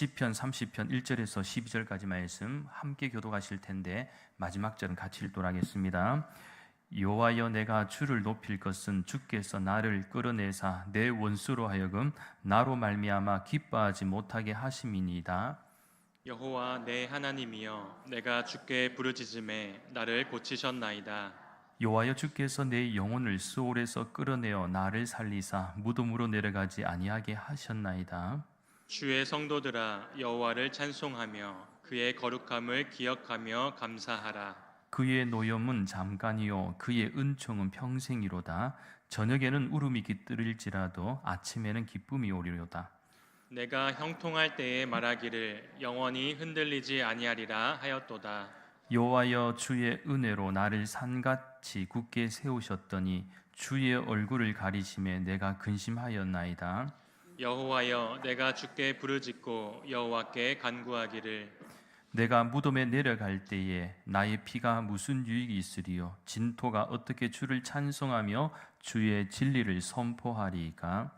시편 30편 1절에서 12절까지 말씀 함께 교독하실 텐데 마지막 절은 같이 읽도록 하겠습니다. 여호와여, 내가 주를 높일 것은 주께서 나를 끌어내사 내 원수로 하여금 나로 말미암아 기뻐하지 못하게 하심이니이다. 여호와 내 하나님이여, 내가 주께 부르짖음에 나를 고치셨나이다. 여호와여, 주께서 내 영혼을 수올에서 끌어내어 나를 살리사 무덤으로 내려가지 아니하게 하셨나이다. 주의 성도들아, 여호와를 찬송하며 그의 거룩함을 기억하며 감사하라. 그의 노염은 잠깐이요 그의 은총은 평생이로다. 저녁에는 울음이 깃들일지라도 아침에는 기쁨이 오리로다. 내가 형통할 때에 말하기를 영원히 흔들리지 아니하리라 하였도다. 여호와여, 주의 은혜로 나를 산같이 굳게 세우셨더니 주의 얼굴을 가리심에 내가 근심하였나이다. 여호와여, 내가 주께 부르짖고 여호와께 간구하기를 내가 무덤에 내려갈 때에 나의 피가 무슨 유익이 있으리요? 진토가 어떻게 주를 찬송하며 주의 진리를 선포하리이까?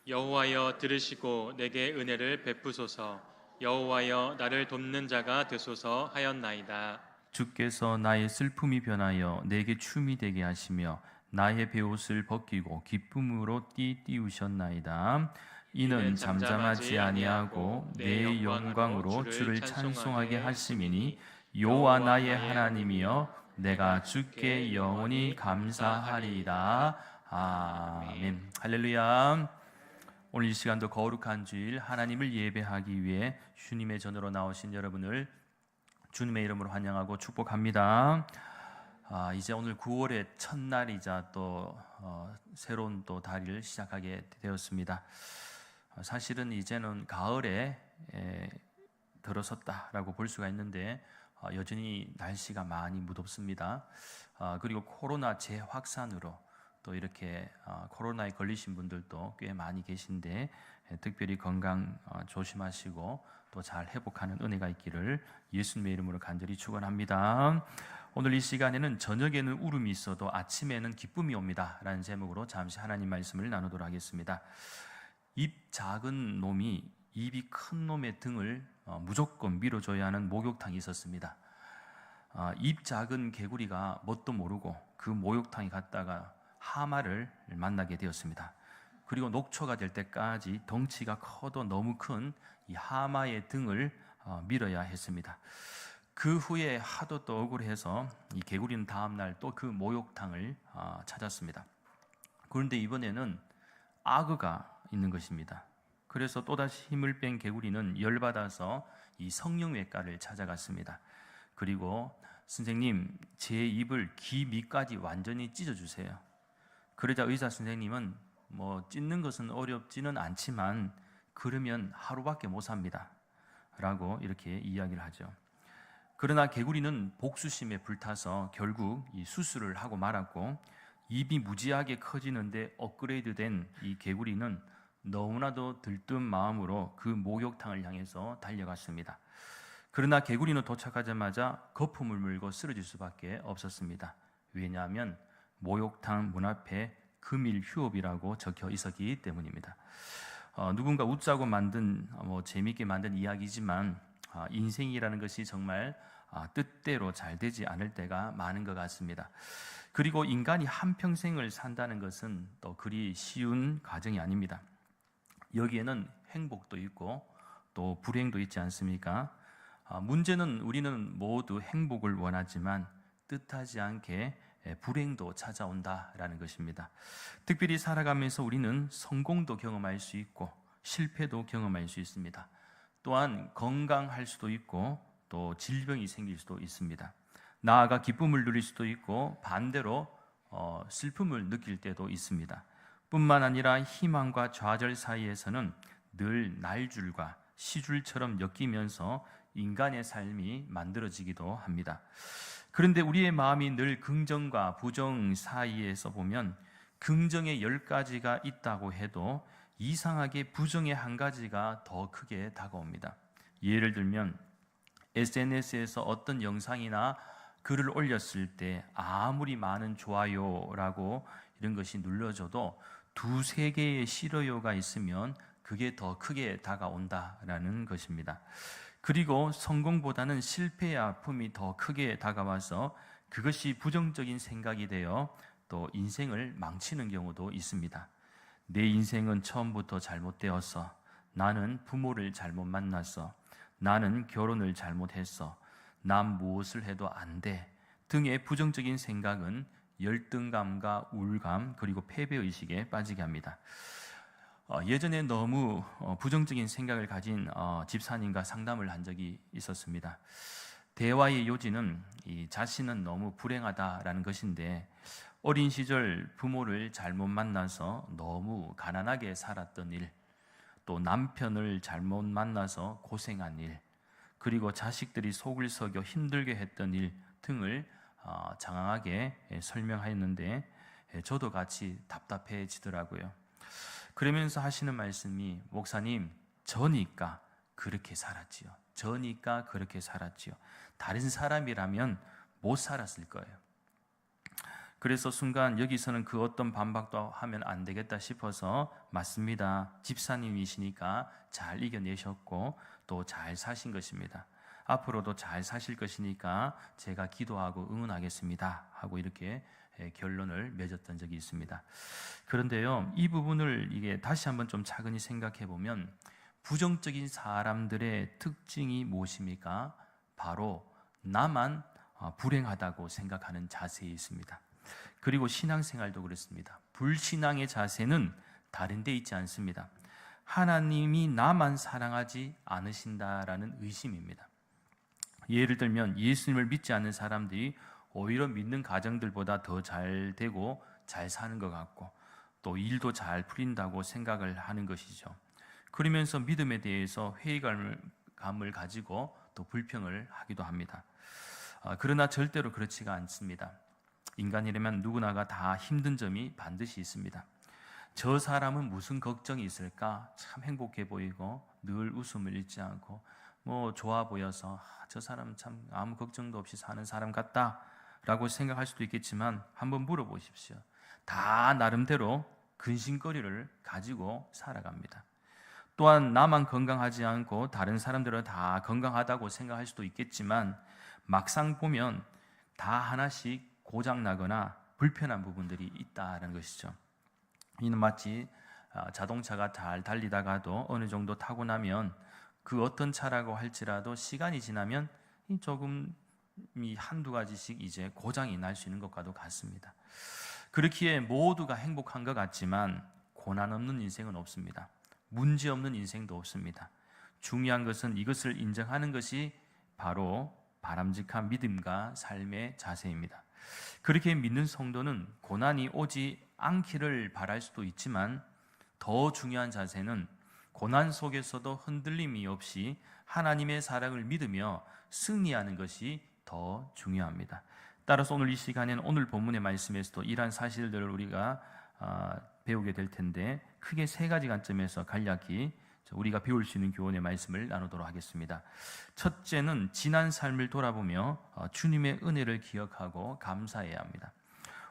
여호와여, 들으시고 내게 은혜를 베푸소서. 여호와여, 나를 돕는 자가 되소서 하였나이다. 주께서 나의 슬픔이 변하여 내게 춤이 되게 하시며 나의 베옷을 벗기고 기쁨으로 띠우셨나이다. 이는 잠잠하지 아니하고 내 영광으로 주를 찬송하게 하심이니 여호와 나의 하나님이여, 내가 주께 영원히 감사하리이다. 아멘. 할렐루야. 오늘 이 시간도 거룩한 주일 하나님을 예배하기 위해 주님의 전으로 나오신 여러분을 주님의 이름으로 환영하고 축복합니다. 이제 오늘 9월의 첫날이자 또 새로운 또 달을 시작하게 되었습니다. 사실은 이제는 가을에 들어섰다라고 볼 수가 있는데 여전히 날씨가 많이 무덥습니다. 그리고 코로나 재확산으로 또 이렇게 코로나에 걸리신 분들도 꽤 많이 계신데 특별히 건강 조심하시고 또 잘 회복하는 은혜가 있기를 예수님의 이름으로 간절히 축원합니다. 오늘 이 시간에는 저녁에는 울음이 있어도 아침에는 기쁨이 옵니다 라는 제목으로 잠시 하나님 말씀을 나누도록 하겠습니다. 입 작은 놈이 입이 큰 놈의 등을 무조건 밀어줘야 하는 목욕탕이 있었습니다. 입 작은 개구리가 뭣도 모르고 그 목욕탕에 갔다가 하마를 만나게 되었습니다. 그리고 녹초가 될 때까지 덩치가 커도 너무 큰 이 하마의 등을 밀어야 했습니다. 그 후에 하도 또 억울해서 이 개구리는 다음날 또 그 목욕탕을 찾았습니다. 그런데 이번에는 악어가 있는 것입니다. 그래서 또다시 힘을 뺀 개구리는 열받아서 이 성형외과를 찾아갔습니다. 그리고 선생님, 제 입을 귀 밑까지 완전히 찢어주세요. 그러자 의사 선생님은 찢는 것은 어렵지는 않지만 그러면 하루밖에 못 삽니다 라고 이렇게 이야기를 하죠. 그러나 개구리는 복수심에 불타서 결국 이 수술을 하고 말았고, 입이 무지하게 커지는데 업그레이드된 이 개구리는 너무나도 들뜬 마음으로 그 목욕탕을 향해서 달려갔습니다. 그러나 개구리는 도착하자마자 거품을 물고 쓰러질 수밖에 없었습니다. 왜냐하면 목욕탕 문 앞에 금일 휴업이라고 적혀 있었기 때문입니다. 누군가 웃자고 만든 재미있게 만든 이야기지만 인생이라는 것이 정말 뜻대로 잘 되지 않을 때가 많은 것 같습니다. 그리고 인간이 한평생을 산다는 것은 또 그리 쉬운 과정이 아닙니다. 여기에는 행복도 있고 또 불행도 있지 않습니까? 문제는 우리는 모두 행복을 원하지만 뜻하지 않게 불행도 찾아온다라는 것입니다. 특별히 살아가면서 우리는 성공도 경험할 수 있고 실패도 경험할 수 있습니다. 또한 건강할 수도 있고 또 질병이 생길 수도 있습니다. 나아가 기쁨을 누릴 수도 있고 반대로 슬픔을 느낄 때도 있습니다. 뿐만 아니라 희망과 좌절 사이에서는 늘 날줄과 시줄처럼 엮이면서 인간의 삶이 만들어지기도 합니다. 그런데 우리의 마음이 늘 긍정과 부정 사이에서 보면 긍정의 10가지가 있다고 해도 이상하게 부정의 한 가지가 더 크게 다가옵니다. 예를 들면 SNS에서 어떤 영상이나 글을 올렸을 때 아무리 많은 좋아요라고 이런 것이 눌러져도 2-3개의 싫어요가 있으면 그게 더 크게 다가온다라는 것입니다. 그리고 성공보다는 실패의 아픔이 더 크게 다가와서 그것이 부정적인 생각이 되어 또 인생을 망치는 경우도 있습니다. 내 인생은 처음부터 잘못되었어. 나는 부모를 잘못 만났어. 나는 결혼을 잘못했어. 난 무엇을 해도 안 돼. 등의 부정적인 생각은 열등감과 우울감 그리고 패배의식에 빠지게 합니다. 예전에 너무 부정적인 생각을 가진 집사님과 상담을 한 적이 있었습니다. 대화의 요지는 이 자신은 너무 불행하다라는 것인데 어린 시절 부모를 잘못 만나서 너무 가난하게 살았던 일, 또 남편을 잘못 만나서 고생한 일, 그리고 자식들이 속을 썩여 힘들게 했던 일 등을 장황하게 설명하였는데 저도 같이 답답해지더라고요. 그러면서 하시는 말씀이 목사님, 저니까 그렇게 살았지요. 저니까 그렇게 살았지요. 다른 사람이라면 못 살았을 거예요. 그래서 순간 여기서는 그 어떤 반박도 하면 안 되겠다 싶어서 맞습니다. 집사님이시니까 잘 이겨내셨고 또 잘 사신 것입니다. 앞으로도 잘 사실 것이니까 제가 기도하고 응원하겠습니다 하고 이렇게 결론을 맺었던 적이 있습니다. 그런데요, 이 부분을 이게 다시 한번 좀 차근히 생각해 보면 부정적인 사람들의 특징이 무엇입니까? 바로 나만 불행하다고 생각하는 자세에 있습니다. 그리고 신앙생활도 그렇습니다. 불신앙의 자세는 다른 데 있지 않습니다. 하나님이 나만 사랑하지 않으신다라는 의심입니다. 예를 들면 예수님을 믿지 않는 사람들이 오히려 믿는 가정들보다 더 잘 되고 잘 사는 것 같고 또 일도 잘 풀린다고 생각을 하는 것이죠. 그러면서 믿음에 대해서 회의감을 가지고 또 불평을 하기도 합니다. 그러나 절대로 그렇지가 않습니다. 인간이라면 누구나가 다 힘든 점이 반드시 있습니다. 저 사람은 무슨 걱정이 있을까? 참 행복해 보이고 늘 웃음을 잃지 않고 좋아 보여서 저 사람은 참 아무 걱정도 없이 사는 사람 같다 라고 생각할 수도 있겠지만 한번 물어보십시오. 다 나름대로 근심거리를 가지고 살아갑니다. 또한 나만 건강하지 않고 다른 사람들은 다 건강하다고 생각할 수도 있겠지만 막상 보면 다 하나씩 고장나거나 불편한 부분들이 있다는 것이죠. 이는 마치 자동차가 잘 달리다가도 어느 정도 타고 나면 그 어떤 차라고 할지라도 시간이 지나면 조금 한두 가지씩 이제 고장이 날 수 있는 것과도 같습니다. 그렇기에 모두가 행복한 것 같지만 고난 없는 인생은 없습니다. 문제 없는 인생도 없습니다. 중요한 것은 이것을 인정하는 것이 바로 바람직한 믿음과 삶의 자세입니다. 그렇게 믿는 성도는 고난이 오지 않기를 바랄 수도 있지만 더 중요한 자세는 고난 속에서도 흔들림이 없이 하나님의 사랑을 믿으며 승리하는 것이 더 중요합니다. 따라서 오늘 이 시간에는 오늘 본문의 말씀에서도 이러한 사실들을 우리가 배우게 될 텐데 크게 세 가지 관점에서 간략히 우리가 배울 수 있는 교훈의 말씀을 나누도록 하겠습니다. 첫째는 지난 삶을 돌아보며 주님의 은혜를 기억하고 감사해야 합니다.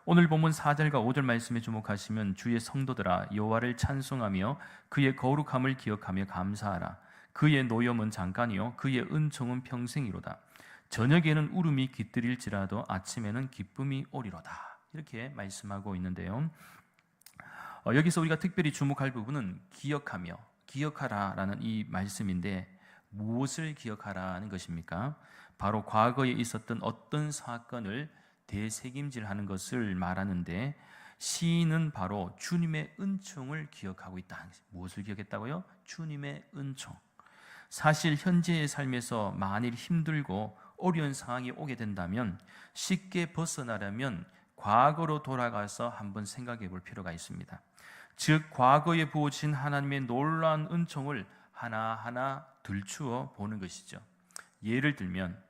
오늘 본문 4절과 5절 말씀에 주목하시면 주의 성도들아 여호와를 찬송하며 그의 거룩함을 기억하며 감사하라. 그의 노염은 잠깐이요 그의 은총은 평생이로다. 저녁에는 울음이 깃들일지라도 아침에는 기쁨이 오리로다. 이렇게 말씀하고 있는데요. 여기서 우리가 특별히 주목할 부분은 기억하며 기억하라라는 이 말씀인데 무엇을 기억하라는 것입니까? 바로 과거에 있었던 어떤 사건을 되새김질하는 것을 말하는데 시인은 바로 주님의 은총을 기억하고 있다. 무엇을 기억했다고요? 주님의 은총. 사실 현재의 삶에서 만일 힘들고 어려운 상황이 오게 된다면 쉽게 벗어나려면 과거로 돌아가서 한번 생각해 볼 필요가 있습니다. 즉 과거에 부어진 하나님의 놀라운 은총을 하나하나 들추어 보는 것이죠. 예를 들면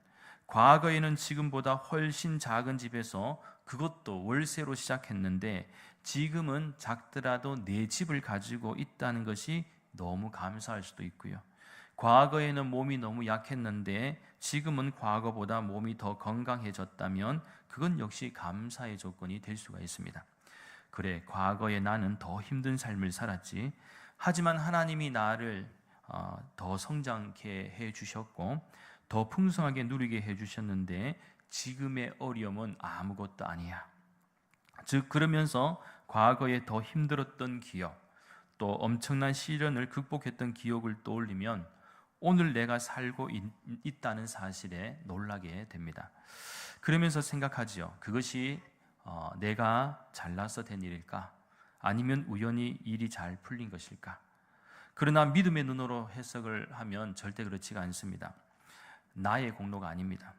과거에는 지금보다 훨씬 작은 집에서 그것도 월세로 시작했는데 지금은 작더라도 내 집을 가지고 있다는 것이 너무 감사할 수도 있고요. 과거에는 몸이 너무 약했는데 지금은 과거보다 몸이 더 건강해졌다면 그건 역시 감사의 조건이 될 수가 있습니다. 그래, 과거에 나는 더 힘든 삶을 살았지. 하지만 하나님이 나를 더 성장케 해주셨고 더 풍성하게 누리게 해주셨는데 지금의 어려움은 아무것도 아니야. 즉 그러면서 과거에 더 힘들었던 기억, 또 엄청난 시련을 극복했던 기억을 떠올리면 오늘 내가 살고 있다는 사실에 놀라게 됩니다. 그러면서 생각하지요. 그것이 내가 잘나서 된 일일까? 아니면 우연히 일이 잘 풀린 것일까? 그러나 믿음의 눈으로 해석을 하면 절대 그렇지가 않습니다. 나의 공로가 아닙니다.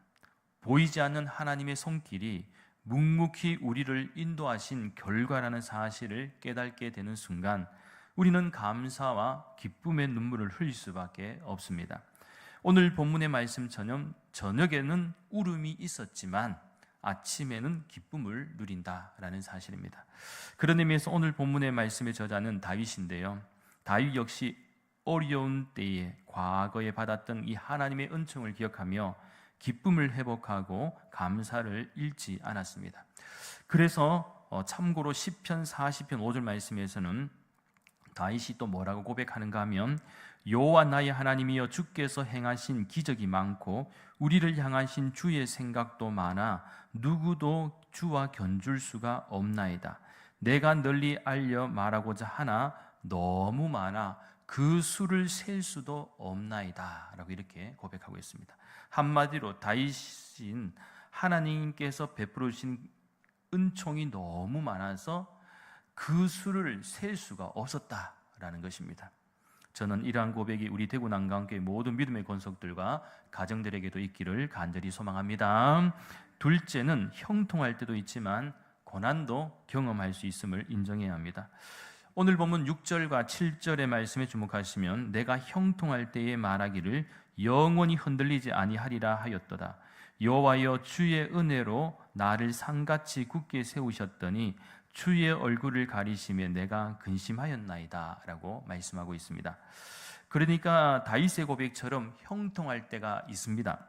보이지 않는 하나님의 손길이 묵묵히 우리를 인도하신 결과라는 사실을 깨닫게 되는 순간 우리는 감사와 기쁨의 눈물을 흘릴 수밖에 없습니다. 오늘 본문의 말씀처럼 저녁에는 울음이 있었지만 아침에는 기쁨을 누린다라는 사실입니다. 그런 의미에서 오늘 본문의 말씀의 저자는 다윗인데요. 다윗 역시 어려운 때에 과거에 받았던 이 하나님의 은총을 기억하며 기쁨을 회복하고 감사를 잃지 않았습니다. 그래서 참고로 시편 40편 5절 말씀에서는 다윗이 또 뭐라고 고백하는가 하면 여호와 나의 하나님이여 주께서 행하신 기적이 많고 우리를 향하신 주의 생각도 많아 누구도 주와 견줄 수가 없나이다. 내가 널리 알려 말하고자 하나 너무 많아 그 수를 셀 수도 없나이다 라고 이렇게 고백하고 있습니다. 한마디로 다윗은 하나님께서 베풀으신 은총이 너무 많아서 그 수를 셀 수가 없었다라는 것입니다. 저는 이러한 고백이 우리 대구 난강교회 모든 믿음의 권속들과 가정들에게도 있기를 간절히 소망합니다. 둘째는 형통할 때도 있지만 고난도 경험할 수 있음을 인정해야 합니다. 오늘 본문 6절과 7절의 말씀에 주목하시면 내가 형통할 때에 말하기를 영원히 흔들리지 아니하리라 하였도다. 여호와여 주의 은혜로 나를 상같이 굳게 세우셨더니 주의 얼굴을 가리시며 내가 근심하였나이다 라고 말씀하고 있습니다. 그러니까 다윗의 고백처럼 형통할 때가 있습니다.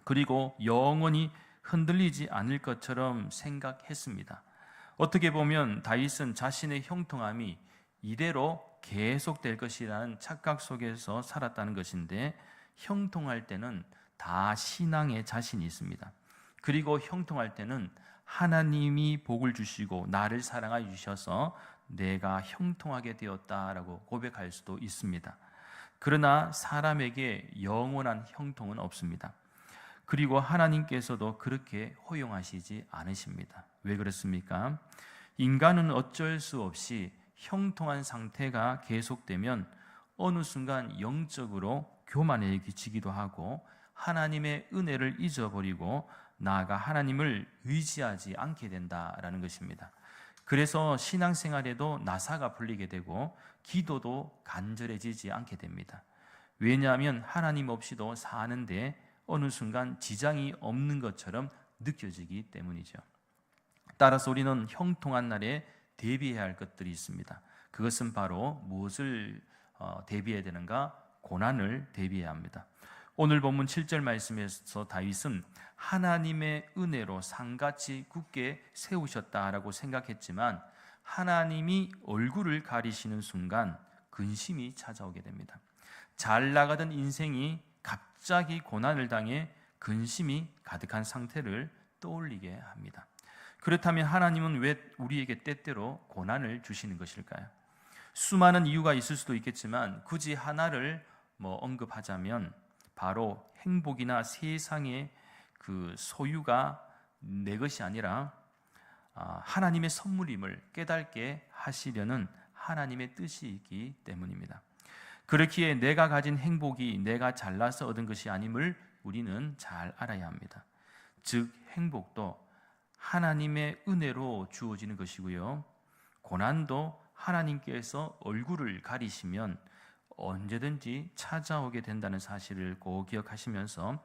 그리고 영원히 흔들리지 않을 것처럼 생각했습니다. 어떻게 보면 다윗은 자신의 형통함이 이대로 계속될 것이라는 착각 속에서 살았다는 것인데 형통할 때는 다 신앙의 자신이 있습니다. 그리고 형통할 때는 하나님이 복을 주시고 나를 사랑하여 주셔서 내가 형통하게 되었다라고 고백할 수도 있습니다. 그러나 사람에게 영원한 형통은 없습니다. 그리고 하나님께서도 그렇게 허용하시지 않으십니다. 왜 그렇습니까? 인간은 어쩔 수 없이 형통한 상태가 계속되면 어느 순간 영적으로 교만해지기도 하고 하나님의 은혜를 잊어버리고 나아가 하나님을 의지하지 않게 된다라는 것입니다. 그래서 신앙생활에도 나사가 풀리게 되고 기도도 간절해지지 않게 됩니다. 왜냐하면 하나님 없이도 사는데 어느 순간 지장이 없는 것처럼 느껴지기 때문이죠. 따라서 우리는 형통한 날에 대비해야 할 것들이 있습니다. 그것은 바로 무엇을 대비해야 되는가? 고난을 대비해야 합니다. 오늘 본문 7절 말씀에서 다윗은 하나님의 은혜로 상같이 굳게 세우셨다라고 생각했지만 하나님이 얼굴을 가리시는 순간 근심이 찾아오게 됩니다. 잘 나가던 인생이 갑자기 고난을 당해 근심이 가득한 상태를 떠올리게 합니다. 그렇다면 하나님은 왜 우리에게 때때로 고난을 주시는 것일까요? 수많은 이유가 있을 수도 있겠지만 굳이 하나를 언급하자면 바로 행복이나 세상의 그 소유가 내 것이 아니라 하나님의 선물임을 깨닫게 하시려는 하나님의 뜻이기 때문입니다. 그렇기에 내가 가진 행복이 내가 잘나서 얻은 것이 아님을 우리는 잘 알아야 합니다. 즉 행복도 하나님의 은혜로 주어지는 것이고요, 고난도 하나님께서 얼굴을 가리시면 언제든지 찾아오게 된다는 사실을 꼭 기억하시면서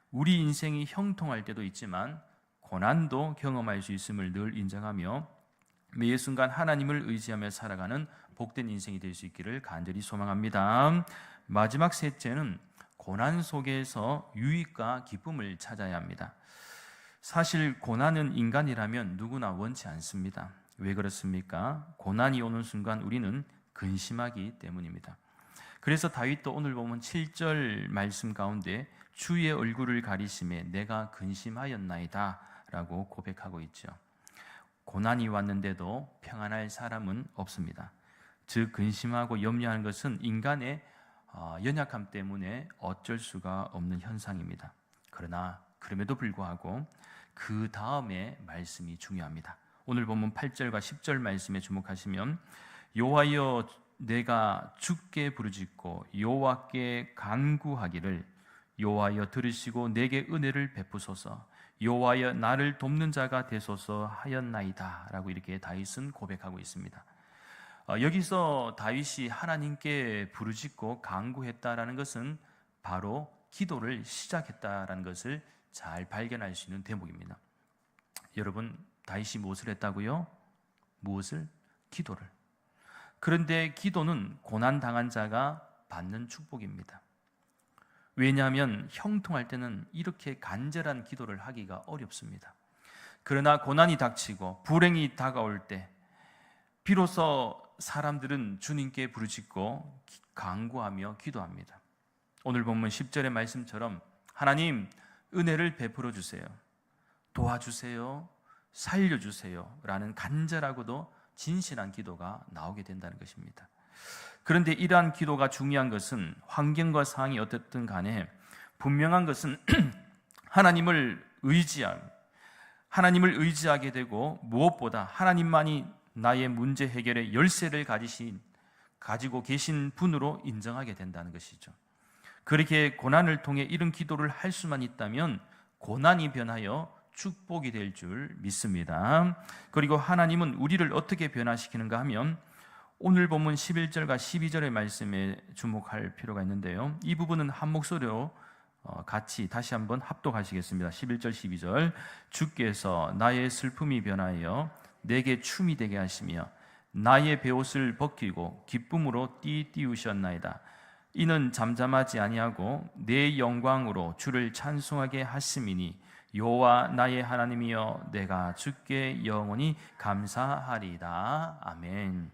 우리 인생이 형통할 때도 있지만 고난도 경험할 수 있음을 늘 인정하며 매 순간 하나님을 의지하며 살아가는 복된 인생이 될 수 있기를 간절히 소망합니다. 마지막 셋째는 고난 속에서 유익과 기쁨을 찾아야 합니다. 사실 고난은 인간이라면 누구나 원치 않습니다. 왜 그렇습니까? 고난이 오는 순간 우리는 근심하기 때문입니다. 그래서 다윗도 오늘 보면 7절 말씀 가운데 주의 얼굴을 가리심에 내가 근심하였나이다 라고 고백하고 있죠. 고난이 왔는데도 평안할 사람은 없습니다. 즉 근심하고 염려하는 것은 인간의 연약함 때문에 어쩔 수가 없는 현상입니다. 그러나 그럼에도 불구하고 그 다음에 말씀이 중요합니다. 오늘 보면 8절과 10절 말씀에 주목하시면 여호와여 내가 주께 부르짖고 여호와께 간구하기를 여호와여 들으시고 내게 은혜를 베푸소서 여호와여 나를 돕는 자가 되소서 하였나이다 라고 이렇게 다윗은 고백하고 있습니다. 여기서 다윗이 하나님께 부르짖고 간구했다라는 것은 바로 기도를 시작했다라는 것을 잘 발견할 수 있는 대목입니다. 여러분, 다윗이 무엇을 했다고요? 무엇을? 기도를. 그런데 기도는 고난당한 자가 받는 축복입니다. 왜냐하면 형통할 때는 이렇게 간절한 기도를 하기가 어렵습니다. 그러나 고난이 닥치고 불행이 다가올 때 비로소 사람들은 주님께 부르짖고 간구하며 기도합니다. 오늘 본문 10절의 말씀처럼 하나님 은혜를 베풀어 주세요, 도와주세요, 살려주세요 라는 간절하고도 진실한 기도가 나오게 된다는 것입니다. 그런데 이러한 기도가 중요한 것은 환경과 상황이 어떻든 간에 분명한 것은 하나님을 의지하게 되고 무엇보다 하나님만이 나의 문제 해결의 열쇠를 가지고 계신 분으로 인정하게 된다는 것이죠. 그렇게 고난을 통해 이런 기도를 할 수만 있다면 고난이 변하여 축복이 될 줄 믿습니다. 그리고 하나님은 우리를 어떻게 변화시키는가 하면 오늘 본문 11절과 12절의 말씀에 주목할 필요가 있는데요, 이 부분은 한 목소리로 같이 다시 한번 합독하시겠습니다. 11절 12절 주께서 나의 슬픔이 변하여 내게 춤이 되게 하시며 나의 베옷을 벗기고 기쁨으로 띠우셨나이다. 이는 잠잠하지 아니하고 내 영광으로 주를 찬송하게 하심이니 여호와 나의 하나님이여 내가 주께 영원히 감사하리이다. 아멘.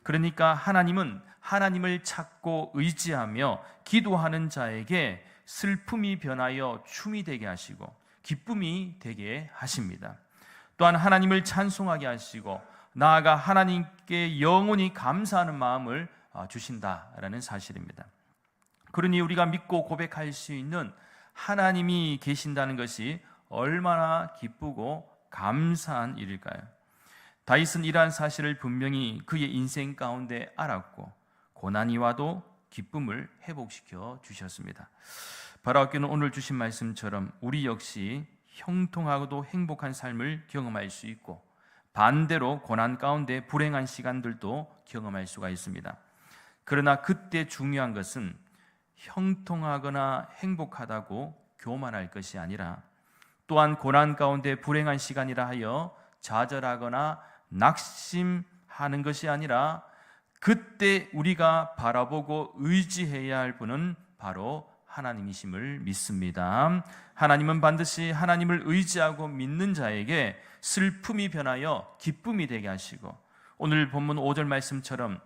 그러니까 하나님은 하나님을 찾고 의지하며 기도하는 자에게 슬픔이 변하여 춤이 되게 하시고 기쁨이 되게 하십니다. 또한 하나님을 찬송하게 하시고 나아가 하나님께 영원히 감사하는 마음을 주신다라는 사실입니다. 그러니 우리가 믿고 고백할 수 있는 하나님이 계신다는 것이 얼마나 기쁘고 감사한 일일까요? 다윗은 이러한 사실을 분명히 그의 인생 가운데 알았고 고난이 와도 기쁨을 회복시켜 주셨습니다. 바라옵기는 오늘 주신 말씀처럼 우리 역시 형통하고도 행복한 삶을 경험할 수 있고 반대로 고난 가운데 불행한 시간들도 경험할 수가 있습니다. 그러나 그때 중요한 것은 형통하거나 행복하다고 교만할 것이 아니라 또한 고난 가운데 불행한 시간이라 하여 좌절하거나 낙심하는 것이 아니라 그때 우리가 바라보고 의지해야 할 분은 바로 하나님이심을 믿습니다. 하나님은 반드시 하나님을 의지하고 믿는 자에게 슬픔이 변하여 기쁨이 되게 하시고 오늘 본문 5절 말씀처럼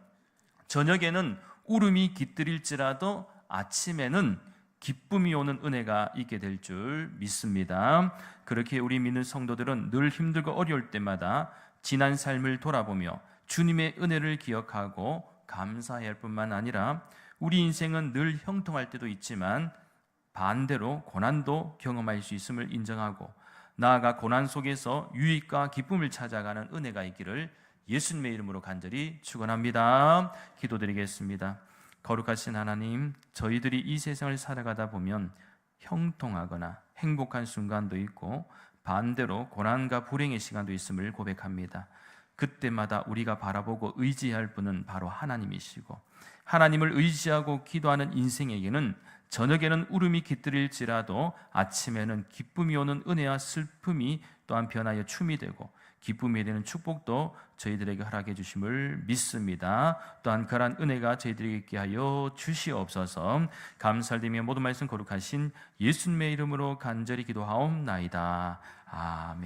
저녁에는 울음이 깃들일지라도 아침에는 기쁨이 오는 은혜가 있게 될 줄 믿습니다. 그렇게 우리 믿는 성도들은 늘 힘들고 어려울 때마다 지난 삶을 돌아보며 주님의 은혜를 기억하고 감사해야 할 뿐만 아니라 우리 인생은 늘 형통할 때도 있지만 반대로 고난도 경험할 수 있음을 인정하고 나아가 고난 속에서 유익과 기쁨을 찾아가는 은혜가 있기를 예수님의 이름으로 간절히 축원합니다. 기도드리겠습니다. 거룩하신 하나님, 저희들이 이 세상을 살아가다 보면 형통하거나 행복한 순간도 있고 반대로 고난과 불행의 시간도 있음을 고백합니다. 그때마다 우리가 바라보고 의지할 분은 바로 하나님이시고 하나님을 의지하고 기도하는 인생에게는 저녁에는 울음이 깃들일지라도 아침에는 기쁨이 오는 은혜와 슬픔이 또한 변하여 춤이 되고 기쁨이 되는 축복도 저희들에게 허락해 주심을 믿습니다. 또한 그러한 은혜가 저희들에게 있게 하여 주시옵소서. 감사드리며 모든 말씀 거룩하신 예수님의 이름으로 간절히 기도하옵나이다. 아멘.